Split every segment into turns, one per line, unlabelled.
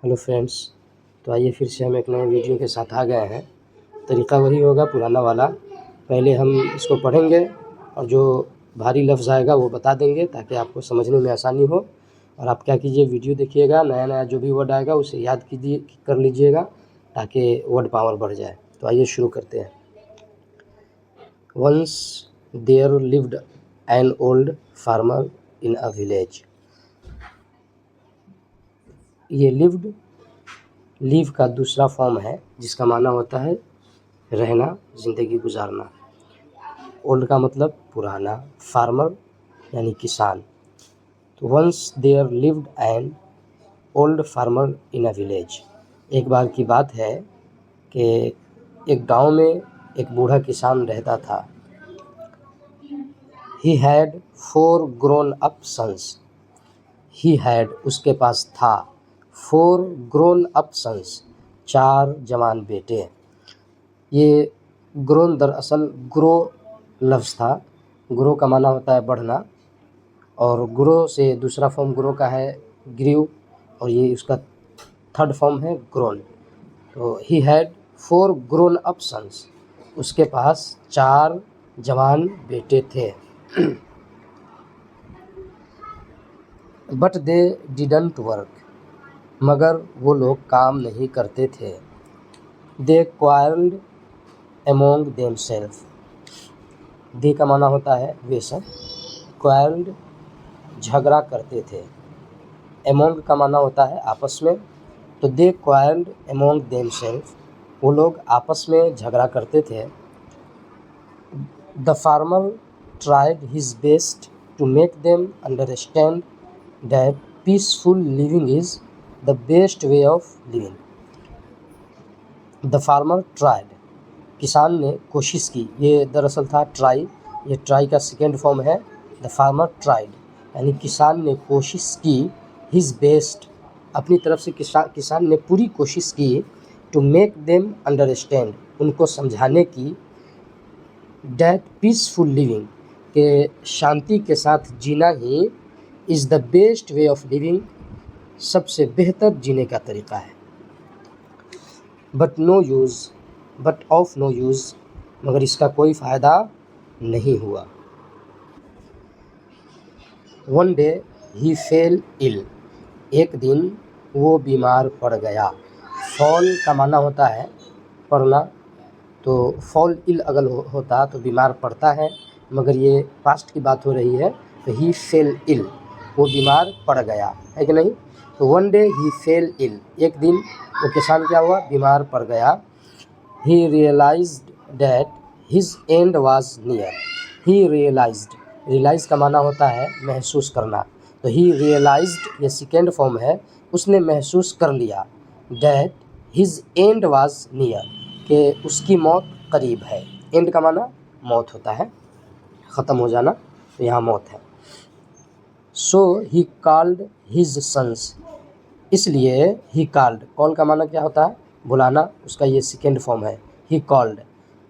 Hello friends, तो आइए फिर से हम एक नए वीडियो के साथ आ गए हैं। तरीका वही होगा पुराना वाला। पहले हम इसको पढ़ेंगे और जो भारी लफ्ज़ आएगा वो बता देंगे ताकि आपको समझने में आसानी हो। और आप क्या कीजिए, वीडियो देखिएगा, नया नया जो भी वर्ड आएगा उसे याद कीजिए, कर लीजिएगा ताकि वर्ड पावर बढ़ जाए। तो आइए शुरू करते हैं। Once there lived an old farmer in a village. ये लिव का दूसरा फॉर्म है जिसका माना होता है रहना, ज़िंदगी गुजारना। ओल्ड का मतलब पुराना, फार्मर यानी किसान। तो once there lived an old farmer in a village. एक बार की बात है कि एक गांव में एक बूढ़ा किसान रहता था। He had 4 grown up sons. He had उसके पास था 4 ग्रोन अप सन्स 4 जवान बेटे। ये ग्रोन दरअसल ग्रो लफ्ज़ था। ग्रो का माना होता है बढ़ना, और ग्रो से दूसरा फॉर्म ग्रो का है ग्रीव, और ये उसका थर्ड फॉर्म है ग्रोन। तो he had 4 grown up sons, उसके पास 4 जवान बेटे थे। बट दे डिडंट वर्क, मगर वो लोग काम नहीं करते थे। दे क्वारल्ड एमोंग देमसेल्फ। दे का माना होता है वे सब, क्वारल्ड झगड़ा करते थे, एमोंग का माना होता है आपस में। तो दे क्वारल्ड एमोंग देमसेल्फ, वो लोग आपस में झगड़ा करते थे। The farmer tried his best to make them understand that peaceful living is the best way of living. The farmer tried, किसान ने कोशिश की। ये दरअसल था ट्राई, ये ट्राई का सेकेंड फॉर्म है। द फार्मर ट्राइड यानी किसान ने कोशिश की। हिज बेस्ट, अपनी तरफ से किसान ने पूरी कोशिश की। टू मेक देम अंडरस्टैंड, उनको समझाने की। दैट पीसफुल लिविंग, के शांति के साथ जीना ही is the best way of living, सबसे बेहतर जीने का तरीका है। बट ऑफ नो यूज़, मगर इसका कोई फ़ायदा नहीं हुआ। वन डे ही फेल इल, एक दिन वो बीमार पड़ गया। फॉल का माना होता है पड़ना, तो फॉल इल अगर होता तो बीमार पड़ता है, मगर ये पास्ट की बात हो रही है। तो ही फेल इल, वो बीमार पड़ गया, है कि नहीं। तो वन डे ही फेल इल, एक दिन वो किसान क्या हुआ, बीमार पड़ गया। He realized that his end was near. He realized, realize का माना होता है महसूस करना। तो he realized ये सेकेंड फॉर्म है, उसने महसूस कर लिया। That his end was near, कि उसकी मौत करीब है। end का माना मौत होता है, ख़त्म हो जाना, तो यहाँ मौत है। So he called his sons, इसलिए ही कॉल्ड, कॉल का माना क्या होता है, बुलाना, उसका ये सेकेंड फॉर्म है। ही कॉल्ड,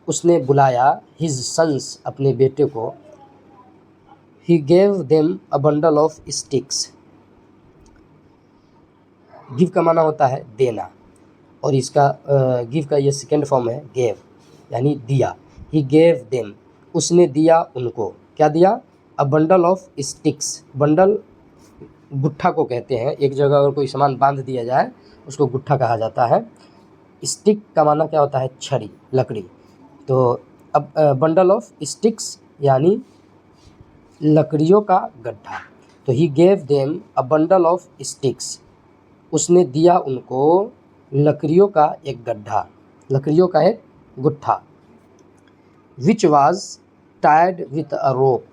उसने बुलाया। हिज सन्स, अपने बेटे को। He gave them a bundle of sticks. Give का माना होता है देना, और इसका गिव का ये सेकेंड फॉर्म है गेव, यानी दिया। ही गेव देम, उसने दिया उनको। क्या दिया, a bundle of sticks. Bundle गुट्ठा को कहते हैं, एक जगह अगर कोई सामान बांध दिया जाए उसको गुट्ठा कहा जाता है। स्टिक का माना क्या होता है, छड़ी, लकड़ी। तो अब बंडल ऑफ स्टिक्स यानी लकड़ियों का गड्ढा। तो he gave them a bundle of sticks, उसने दिया उनको लकड़ियों का एक गड्ढा, लकड़ियों का एक गुट्ठा। Which was tied with a rope.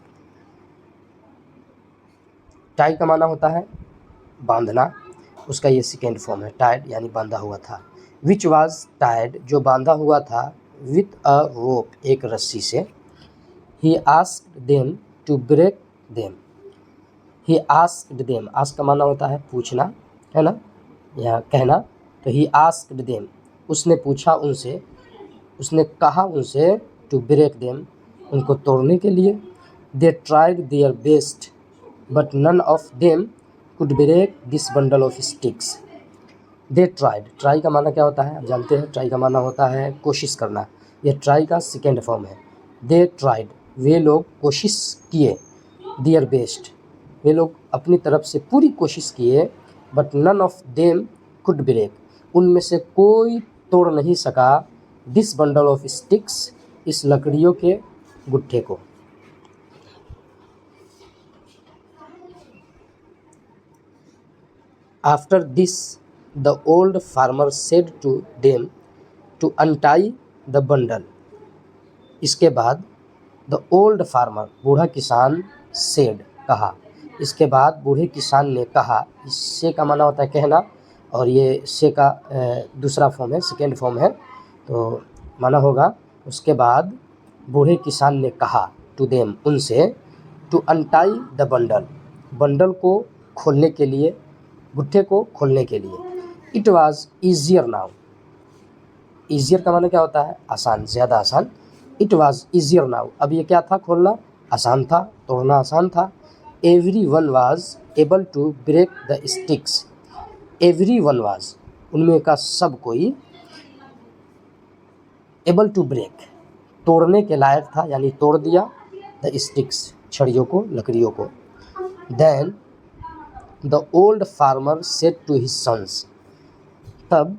Tie का माना होता है बांधना, उसका ये सेकेंड फॉर्म है, टाइड यानी बांधा हुआ था। विच वाज टाइड, जो बांधा हुआ था, विथ अ रोप, एक रस्सी से। He asked them to break them. He asked them, ask का माना होता है पूछना, है ना, या कहना। तो ही आस्क्ड देम, उसने पूछा उनसे, उसने कहा उनसे, टू ब्रेक देम, उनको तोड़ने के लिए। They tried their best, but none of them could break this bundle of sticks. They tried, try का माना क्या होता है, आप जानते हैं ट्राई का माना होता है कोशिश करना, ये ट्राई का सेकेंड फॉर्म है। दे ट्राइड, वे लोग कोशिश किए, दियर बेस्ट, वे लोग अपनी तरफ से पूरी कोशिश किए, but none of them could break, उनमें से कोई तोड़ नहीं सका, दिस बंडल ऑफ स्टिक्स, इस लकड़ियों के गुट्ठे को। After this the old farmer said to them to untie the bundle, इसके बाद द ओल्ड फार्मर, बूढ़ा किसान, सेड, कहा, इसके बाद बूढ़े किसान ने कहा, इससे का माना होता है कहना, और ये से का दूसरा फॉर्म है, सेकेंड फॉर्म है, तो माना होगा उसके बाद बूढ़े किसान ने कहा, टू देम, उनसे, to untie the bundle, bundle को खोलने के लिए, गुट्ठे को खोलने के लिए। It was easier now, easier का माना क्या होता है, आसान, ज़्यादा आसान। इट वॉज ईजियर नाउ, अब ये क्या था, खोलना आसान था, तोड़ना आसान था। Everyone was able to break the sticks, everyone was, उनमें का सब कोई, एबल टू ब्रेक, तोड़ने के लायक था, यानी तोड़ दिया, द स्टिक्स, छड़ियों को, लकड़ियों को। Then the old farmer said to his sons, तब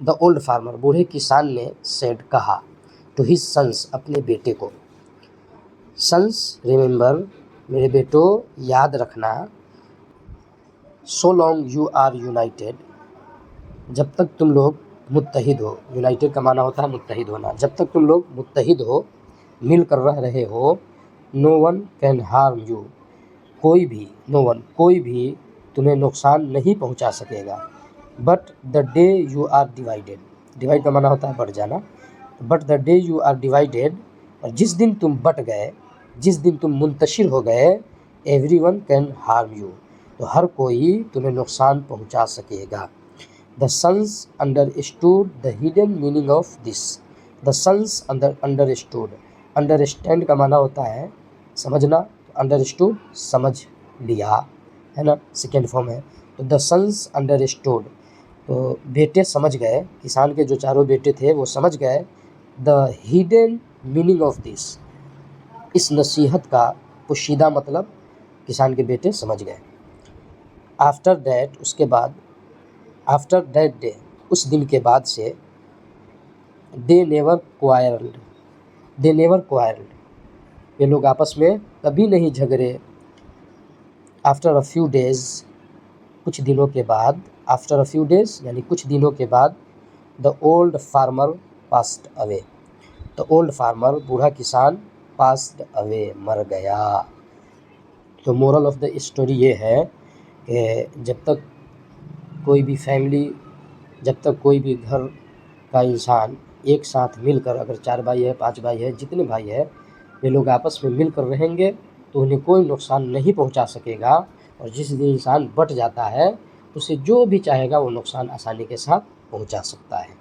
द ओल्ड फार्मर, बूढ़े किसान ने, सेड, कहा, टू हिज सन्स, अपने बेटे को। सन्स, रिमेंबर, मेरे बेटो याद रखना, so long you are united, जब तक तुम लोग मुत्तहिद हो, यूनाइटेड का माना होता है मुत्तहिद होना, जब तक तुम लोग मुत्तहिद हो, मिलकर रह रहे हो, no one can harm you, कोई भी, नो वन, कोई भी तुम्हें नुकसान नहीं पहुंचा सकेगा। But the day you are divided, divide का माना होता है बढ़ जाना, but the day you are divided, और जिस दिन तुम बट गए, जिस दिन तुम मुंतशिर हो गए, everyone can harm you, तो हर कोई तुम्हें नुकसान पहुंचा सकेगा। The sons understood the hidden meaning of this, the sons understood, understand का माना होता है समझना, अंडरस्टूड समझ लिया, है ना, सेकेंड फॉर्म है। तो द सन्स अंडरस्टूड, तो बेटे समझ गए, किसान के जो चारों बेटे थे वो समझ गए, the hidden meaning of this, इस नसीहत का पोशीदा मतलब किसान के बेटे समझ गए। आफ्टर दैट, उसके बाद, आफ्टर दैट डे, उस दिन के बाद से, they never quarrelled, they never quarrelled, ये लोग आपस में कभी नहीं झगड़े। आफ्टर अ फ्यू डेज, कुछ दिनों के बाद, आफ्टर अ फ्यू डेज यानी कुछ दिनों के बाद, the old farmer passed away, the old farmer, बूढ़ा किसान, पास्ड अवे, मर गया। तो मोरल ऑफ द स्टोरी ये है कि जब तक कोई भी फैमिली, जब तक कोई भी घर का इंसान एक साथ मिलकर, अगर 4 भाई है, 5 भाई है, जितने भाई है, वे लोग आपस में मिलकर रहेंगे तो उन्हें कोई नुकसान नहीं पहुंचा सकेगा, और जिस दिन इंसान बट जाता है उसे जो भी चाहेगा वो नुकसान आसानी के साथ पहुंचा सकता है।